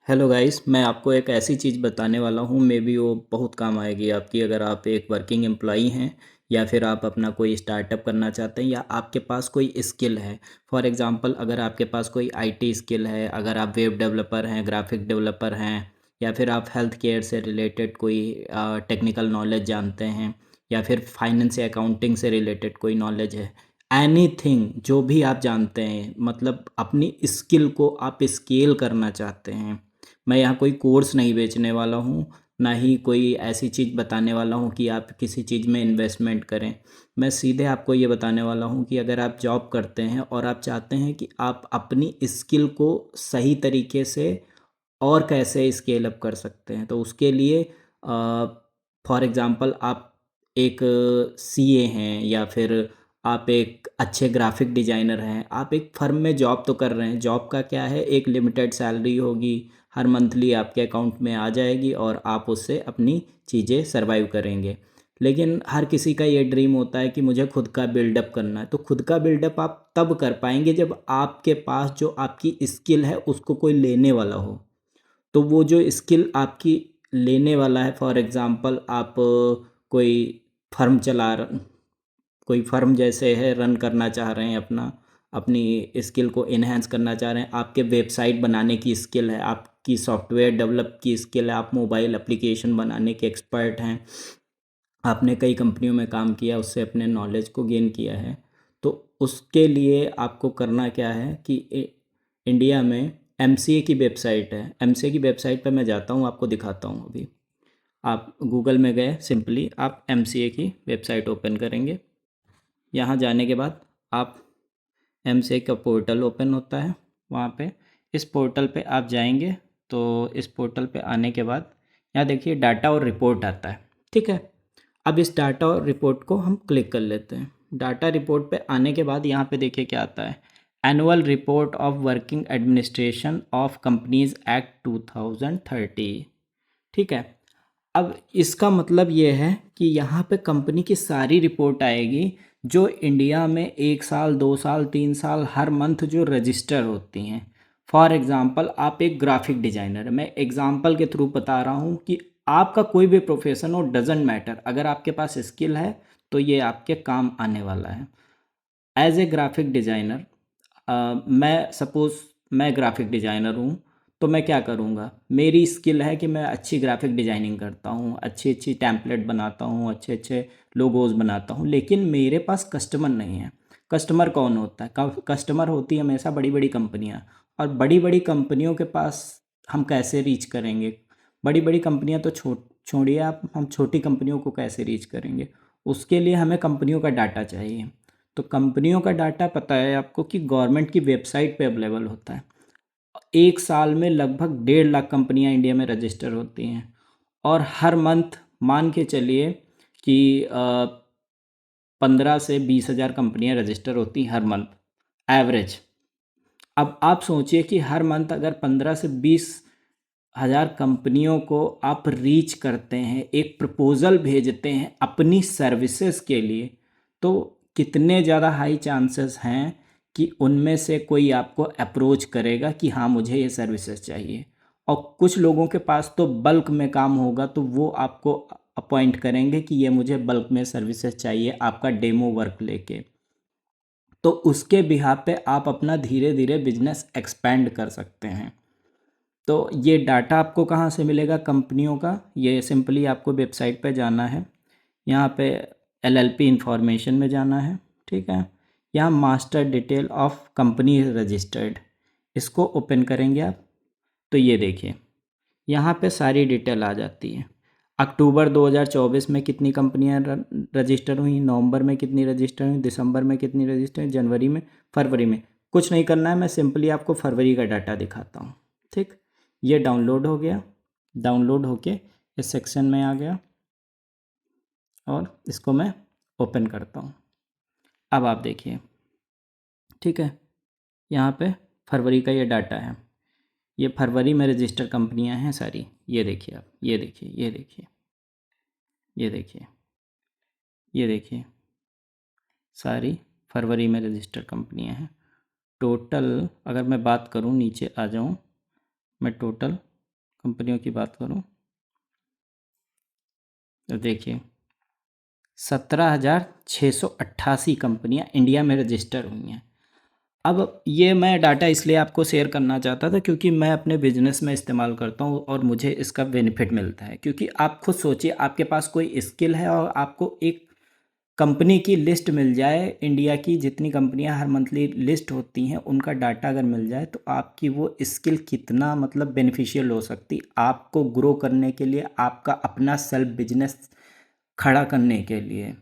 Hello guys, मैं आपको एक ऐसी चीज़ बताने वाला हूँ। मे बी वो बहुत काम आएगी आपकी, अगर आप एक वर्किंग एम्प्लॉई हैं या फिर आप अपना कोई स्टार्टअप करना चाहते हैं या आपके पास कोई स्किल है। फॉर एग्जांपल, अगर आपके पास कोई आईटी स्किल है, अगर आप वेब डेवलपर हैं, ग्राफिक डेवलपर हैं, या फिर आप हेल्थ केयर से रिलेटेड कोई टेक्निकल नॉलेज जानते हैं, या फिर फाइनेंस या अकाउंटिंग से रिलेटेड कोई नॉलेज है, एनीथिंग जो भी आप जानते हैं, मतलब अपनी स्किल को आप स्केल करना चाहते हैं। मैं यहाँ कोई कोर्स नहीं बेचने वाला हूँ, ना ही कोई ऐसी चीज़ बताने वाला हूँ कि आप किसी चीज़ में इन्वेस्टमेंट करें। मैं सीधे आपको ये बताने वाला हूँ कि अगर आप जॉब करते हैं और आप चाहते हैं कि आप अपनी स्किल को सही तरीके से और कैसे स्केल अप कर सकते हैं, तो उसके लिए फॉर एग्ज़ाम्पल आप एक सीए हैं, या फिर आप एक अच्छे ग्राफ़िक डिज़ाइनर हैं, आप एक फ़र्म में जॉब तो कर रहे हैं। जॉब का क्या है, एक लिमिटेड सैलरी होगी, हर मंथली आपके अकाउंट में आ जाएगी और आप उससे अपनी चीज़ें सर्वाइव करेंगे। लेकिन हर किसी का ये ड्रीम होता है कि मुझे खुद का बिल्डअप करना है, तो खुद का बिल्डअप आप तब कर पाएँगे जब आपके पास जो आपकी स्किल है उसको कोई लेने वाला हो। तो वो जो स्किल आपकी लेने वाला है, फॉर एग्ज़ाम्पल आप कोई फ़र्म चला र कोई फ़र्म जैसे है रन करना चाह रहे हैं अपना, अपनी स्किल को एनहांस करना चाह रहे हैं, आपके वेबसाइट बनाने की स्किल है, आपकी सॉफ्टवेयर डेवलप की स्किल है, आप मोबाइल एप्लीकेशन बनाने के एक्सपर्ट हैं, आपने कई कंपनियों में काम किया, उससे अपने नॉलेज को गेन किया है। तो उसके लिए आपको करना क्या है कि इंडिया में एमसीए की वेबसाइट है। एमसीए की वेबसाइट पे मैं जाता हूँ, आपको दिखाता हूँ अभी। आप गूगल में गए, सिंपली आप एमसीए की वेबसाइट ओपन करेंगे। यहाँ जाने के बाद आप एमसीए का पोर्टल ओपन होता है, वहाँ पे इस पोर्टल पे आप जाएंगे। तो इस पोर्टल पे आने के बाद यहाँ देखिए डाटा और रिपोर्ट आता है, ठीक है। अब इस डाटा और रिपोर्ट को हम क्लिक कर लेते हैं। डाटा रिपोर्ट पे आने के बाद यहाँ पे देखिए क्या आता है, annual report of working administration of companies act 2030, ठीक है। अब इसका मतलब ये है कि यहाँ पे कंपनी की सारी रिपोर्ट आएगी जो इंडिया में 1 साल 2 साल 3 साल हर मंथ जो रजिस्टर होती हैं। फॉर एग्ज़ाम्पल, आप एक ग्राफिक डिज़ाइनर है, मैं एग्ज़ाम्पल के थ्रू बता रहा हूँ कि आपका कोई भी प्रोफेशन हो, डजेंट मैटर, अगर आपके पास स्किल है तो ये आपके काम आने वाला है। एज ए ग्राफिक डिज़ाइनर, मैं सपोज़ मैं ग्राफिक डिज़ाइनर हूँ, तो मैं क्या करूँगा, मेरी स्किल है कि मैं अच्छी ग्राफिक डिज़ाइनिंग करता हूँ, अच्छी अच्छी टेम्पलेट बनाता हूँ, अच्छे अच्छे लोगोज़ बनाता हूँ, लेकिन मेरे पास कस्टमर नहीं है। कस्टमर कौन होता है, कस्टमर होती है हमेशा बड़ी बड़ी कंपनियाँ। और बड़ी बड़ी कंपनियों के पास हम कैसे रीच करेंगे, बड़ी बड़ी कंपनियाँ तो छोड़िए आप, हम छोटी कंपनियों को कैसे रीच करेंगे। उसके लिए हमें कंपनियों का डाटा चाहिए। तो कंपनियों का डाटा पता है आपको कि गवर्नमेंट की वेबसाइट पे अवेलेबल होता है। एक साल में लगभग 1.5 लाख कंपनियां इंडिया में रजिस्टर होती हैं, और हर मंथ मान के चलिए कि 15 से 20 हज़ार कंपनियां रजिस्टर होती हैं हर मंथ, एवरेज। अब आप सोचिए कि हर मंथ अगर 15 से 20 हज़ार कंपनियों को आप रीच करते हैं, एक प्रपोज़ल भेजते हैं अपनी सर्विसेज के लिए, तो कितने ज़्यादा हाई चांसेस हैं कि उनमें से कोई आपको अप्रोच करेगा कि हाँ मुझे ये सर्विसेज चाहिए। और कुछ लोगों के पास तो बल्क में काम होगा, तो वो आपको अपॉइंट करेंगे कि ये मुझे बल्क में सर्विसेज चाहिए, आपका डेमो वर्क लेके। तो उसके बिहाफ पे आप अपना धीरे धीरे बिजनेस एक्सपेंड कर सकते हैं। तो ये डाटा आपको कहाँ से मिलेगा कंपनियों का, ये सिंपली आपको वेबसाइट पे जाना है, यहाँ पे एलएलपी इंफॉर्मेशन में जाना है, ठीक है। यहाँ master detail of company registered, इसको ओपन करेंगे आप। तो ये देखिए यहाँ पे सारी डिटेल आ जाती है। अक्टूबर 2024 में कितनी कंपनियां रजिस्टर हुई, नवंबर में कितनी रजिस्टर हुई, दिसंबर में कितनी रजिस्टर हुई, जनवरी में, फरवरी में। कुछ नहीं करना है, मैं सिंपली आपको फरवरी का डाटा दिखाता हूँ, ठीक। ये डाउनलोड हो गया, डाउनलोड होके इस सेक्शन में आ गया, और इसको मैं ओपन करता हूँ। अब आप देखिए, ठीक है, यहाँ पे फरवरी का ये डाटा है। ये फरवरी में रजिस्टर कंपनियां हैं सारी, ये देखिए आप, ये देखिए, ये देखिए, ये देखिए, ये देखिए, सारी फरवरी में रजिस्टर कंपनियां हैं। टोटल अगर मैं बात करूं, नीचे आ जाऊं, मैं टोटल कंपनियों की बात करूँ तो देखिए 17,688 कंपनियां इंडिया में रजिस्टर हुई हैं। अब ये मैं डाटा इसलिए आपको शेयर करना चाहता था क्योंकि मैं अपने बिजनेस में इस्तेमाल करता हूँ और मुझे इसका बेनिफिट मिलता है। क्योंकि आप खुद सोचिए, आपके पास कोई स्किल है और आपको एक कंपनी की लिस्ट मिल जाए, इंडिया की जितनी कंपनियां हर मंथली लिस्ट होती हैं उनका डाटा अगर मिल जाए, तो आपकी वो स्किल कितना मतलब बेनिफिशियल हो सकती आपको ग्रो करने के लिए, आपका अपना सेल्फ बिजनेस खड़ा करने के लिए।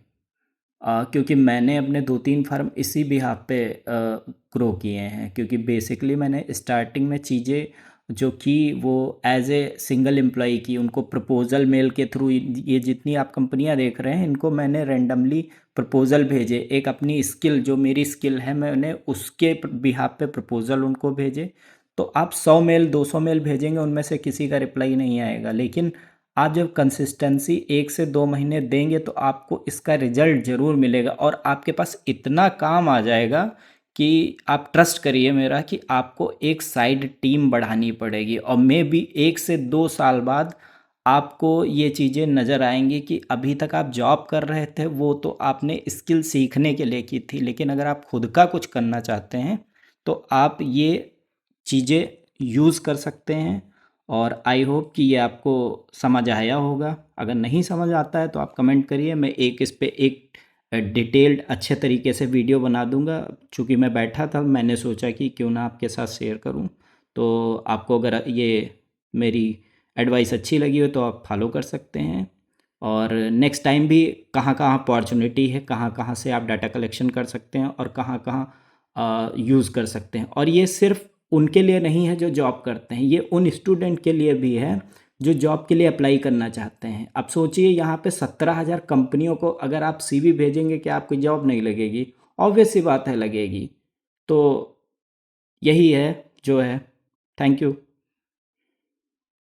क्योंकि मैंने अपने 2-3 फर्म इसी बिहाफ़ पे ग्रो किए हैं, क्योंकि बेसिकली मैंने स्टार्टिंग में चीज़ें जो की वो एज़ ए सिंगल एम्प्लॉई की, उनको प्रपोज़ल मेल के थ्रू, ये जितनी आप कंपनियां देख रहे हैं इनको मैंने रैंडमली प्रपोज़ल भेजे, एक अपनी स्किल जो मेरी स्किल है मैंने उसके बिहाफ़ पे प्रपोज़ल उनको भेजे। तो आप 100 मेल 200 मेल भेजेंगे, उनमें से किसी का रिप्लाई नहीं आएगा, लेकिन आप जब कंसिस्टेंसी 1 से 2 महीने देंगे तो आपको इसका रिजल्ट ज़रूर मिलेगा और आपके पास इतना काम आ जाएगा कि आप ट्रस्ट करिए मेरा कि आपको एक साइड टीम बढ़ानी पड़ेगी और मे बी 1 से 2 साल बाद आपको ये चीज़ें नज़र आएंगी कि अभी तक आप जॉब कर रहे थे वो तो आपने स्किल सीखने के लिए की थी, लेकिन अगर आप खुद का कुछ करना चाहते हैं तो आप ये चीज़ें यूज़ कर सकते हैं। और आई होप कि ये आपको समझ आया होगा। अगर नहीं समझ आता है तो आप कमेंट करिए, मैं एक इस पे एक डिटेल्ड अच्छे तरीके से वीडियो बना दूंगा। चूँकि मैं बैठा था मैंने सोचा कि क्यों ना आपके साथ शेयर करूं। तो आपको अगर ये मेरी एडवाइस अच्छी लगी हो तो आप फॉलो कर सकते हैं। और नेक्स्ट टाइम भी कहाँ कहाँ अपॉर्चुनिटी है, कहाँ कहाँ से आप डाटा कलेक्शन कर सकते हैं और कहाँ कहाँ यूज़ कर सकते हैं। और ये सिर्फ उनके लिए नहीं है जो जॉब करते हैं, ये उन स्टूडेंट के लिए भी है जो जॉब के लिए अप्लाई करना चाहते हैं। अब सोचिए यहाँ पे 17,000 कंपनियों को अगर आप सीवी भेजेंगे, क्या आपकी जॉब नहीं लगेगी? ऑब्वियस सी बात है लगेगी। तो यही है जो है। Thank you.